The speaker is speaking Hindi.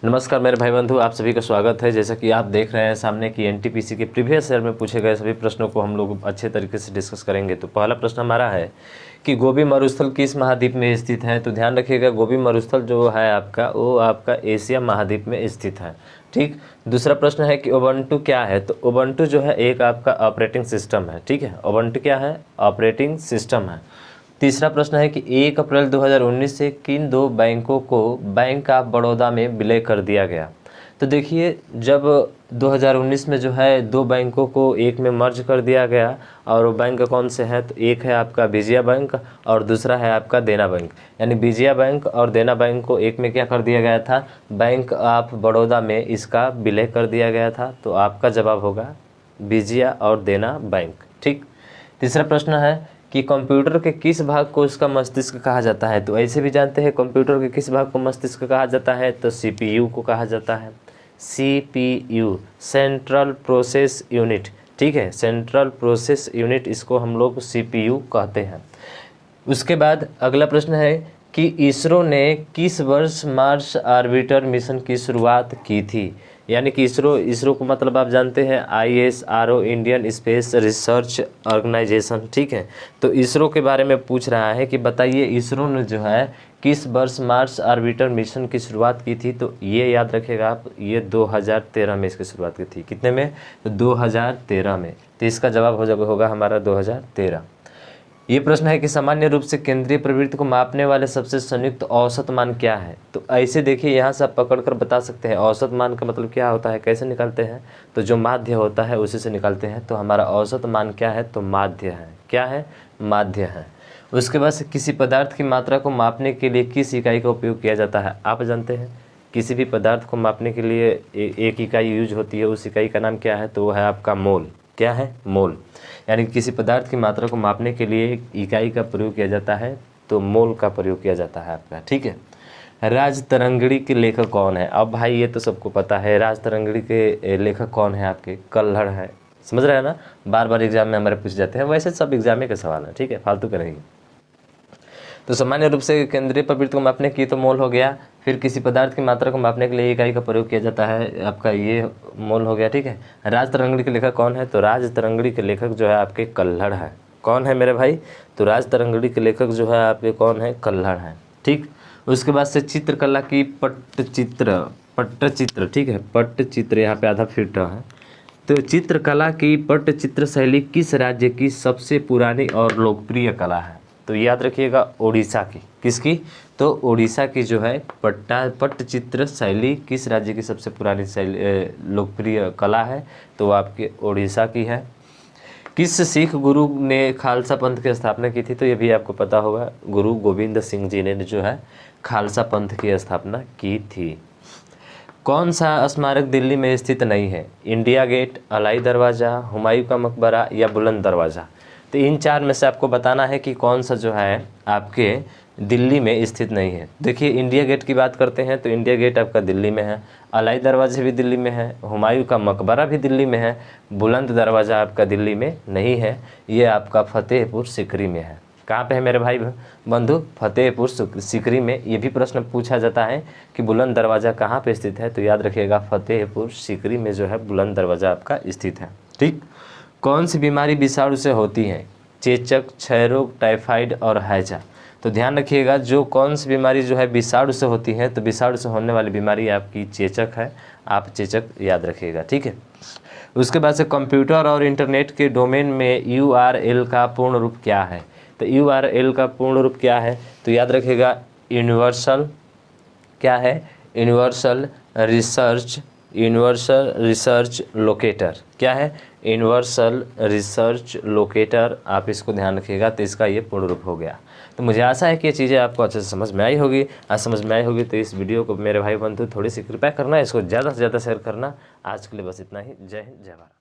नमस्कार मेरे भाई बंधु, आप सभी का स्वागत है। जैसा कि आप देख रहे हैं सामने कि एनटीपीसी के प्रीवियस ईयर में पूछे गए सभी प्रश्नों को हम लोग अच्छे तरीके से डिस्कस करेंगे। तो पहला प्रश्न हमारा है कि गोबी मरुस्थल किस महाद्वीप में स्थित है। तो ध्यान रखिएगा, गोबी मरुस्थल जो है आपका, वो आपका एशिया महाद्वीप में स्थित है। ठीक। दूसरा प्रश्न है कि उबंटू क्या है। तो उबंटू जो है एक आपका ऑपरेटिंग सिस्टम है। ठीक है, उबंटू क्या है? ऑपरेटिंग सिस्टम है। तीसरा प्रश्न है कि 1 अप्रैल 2019 से किन दो बैंकों को बैंक ऑफ बड़ौदा में विलय कर दिया गया। तो देखिए, जब 2019 में जो है दो बैंकों को एक में मर्ज कर दिया गया, और वो बैंक कौन से हैं? तो एक है आपका विजया बैंक और दूसरा है आपका देना बैंक। यानी विजया बैंक और देना बैंक को एक में क्या कर दिया गया था? बैंक ऑफ बड़ौदा में इसका विलय कर दिया गया था। तो आपका जवाब होगा विजया और देना बैंक। ठीक। तीसरा प्रश्न है कि कंप्यूटर के किस भाग को उसका मस्तिष्क कहा जाता है। तो ऐसे भी जानते हैं कंप्यूटर के किस भाग को मस्तिष्क कहा जाता है। तो सीपीयू को कहा जाता है। CPU, central process unit. ठीक है, सेंट्रल प्रोसेस यूनिट, इसको हम लोग सीपीयू कहते हैं। उसके बाद अगला प्रश्न है कि इसरो ने किस वर्ष मार्स ऑर्बिटर मिशन की शुरुआत की थी। यानी कि इसरो को मतलब आप जानते हैं ISRO, Indian space research organisation. ठीक है, तो इसरो के बारे में पूछ रहा है कि बताइए इसरो ने जो है किस वर्ष मार्स ऑर्बिटर मिशन की शुरुआत की थी। तो ये याद रखिएगा आप, ये 2013 में इसकी शुरुआत की थी। कितने में? तो 2013 में। तो इसका जवाब होगा हमारा 2013। ये प्रश्न है कि सामान्य रूप से केंद्रीय प्रवृत्ति को मापने वाले सबसे संयुक्त औसत मान क्या है। तो ऐसे देखिए, यहाँ से आप पकड़कर बता सकते हैं औसत मान का मतलब क्या होता है, कैसे निकालते हैं। तो जो माध्य होता है उसी से निकालते हैं। तो हमारा औसत मान क्या है? तो माध्य है। क्या है? माध्य है। उसके बाद से किसी पदार्थ की मात्रा को मापने के लिए किस इकाई का उपयोग किया जाता है। आप जानते हैं किसी भी पदार्थ को मापने के लिए एक इकाई यूज होती है, उस इकाई का नाम क्या है? तो वो है आपका मोल। क्या है? मोल। यानी किसी पदार्थ की मात्रा को मापने के लिए एक इकाई का प्रयोग किया जाता है, तो मोल का प्रयोग किया जाता है आपका। ठीक है। राजतरंगिणी के लेखक कौन है। अब भाई ये तो सबको पता है, राजतरंगिणी के लेखक कौन है आपके? कल्हड़ है। समझ रहे हैं ना, बार बार एग्जाम में हमारे पूछ जाते हैं, वैसे सब एग्जाम के सवाल है। ठीक है, फालतू करेंगे। तो सामान्य रूप से केंद्रीय प्रवृत्ति को मापने की तो मोल हो गया। फिर किसी पदार्थ की मात्रा को मापने के लिए इकाई का प्रयोग किया जाता है, आपका ये मोल हो गया। ठीक है। राजतरंगिणी के लेखक कौन है? तो राजतरंगिणी के लेखक जो है आपके कल्हड़ है। कौन है मेरे भाई? तो राजतरंगिणी के लेखक जो है आपके कौन है? कल्हड़ है। ठीक। उसके बाद से चित्रकला की पट्टचित्र। ठीक है, पट्टचित्र यहाँ पे आधा फिट है। तो चित्रकला की पट्टचित्र शैली किस राज्य की सबसे पुरानी और लोकप्रिय कला है। तो याद रखिएगा उड़ीसा की। किसकी? तो उड़ीसा की जो है पट्टचित्र शैली किस राज्य की सबसे पुरानी शैली लोकप्रिय कला है। तो वो आपके उड़ीसा की है। किस सिख गुरु ने खालसा पंथ की स्थापना की थी। तो ये भी आपको पता होगा, गुरु गोविंद सिंह जी ने जो है खालसा पंथ की स्थापना की थी। कौन सा स्मारक दिल्ली में स्थित नहीं है। इंडिया गेट, अलाई दरवाज़ा, हुमायूं का मकबरा या बुलंद दरवाज़ा। तो इन चार में से आपको बताना है कि कौन सा जो है आपके दिल्ली में स्थित नहीं है। देखिए, इंडिया गेट की बात करते हैं तो इंडिया गेट आपका दिल्ली में है, अलाई दरवाजे भी दिल्ली में है, हुमायूं का मकबरा भी दिल्ली में है, बुलंद दरवाज़ा आपका दिल्ली में नहीं है, ये आपका फतेहपुर सीकरी में है। कहाँ पे है मेरे भाई बंधु? फतेहपुर सीकरी में। ये भी प्रश्न पूछा जाता है कि बुलंद दरवाज़ा कहाँ पे स्थित है। तो याद रखिएगा फतेहपुर सीकरी में जो है बुलंद दरवाज़ा आपका स्थित है। ठीक। कौन सी बीमारी विषाणु से होती है। चेचक, क्षय रोग, टाइफाइड और हैजा। तो ध्यान रखिएगा, जो कौन सी बीमारी जो है विषाणु से होती है, तो विषाणु से होने वाली बीमारी आपकी चेचक है। आप चेचक याद रखिएगा। ठीक है। उसके बाद से कंप्यूटर और इंटरनेट के डोमेन में URL का पूर्ण रूप क्या है। तो URL का पूर्ण रूप क्या है। तो याद रखिएगा यूनिवर्सल, क्या है? Universal research locator. क्या है? Universal research locator. आप इसको ध्यान रखिएगा। तो इसका ये पूर्ण रूप हो गया। तो मुझे आशा है कि ये चीज़ें आपको अच्छे से समझ में आई होगी। आज समझ में आई होगी तो इस वीडियो को मेरे भाई बंधु थोड़ी सी कृपया करना, इसको ज़्यादा से ज़्यादा शेयर करना। आज के लिए बस इतना ही। जय हिंद, जय भारत।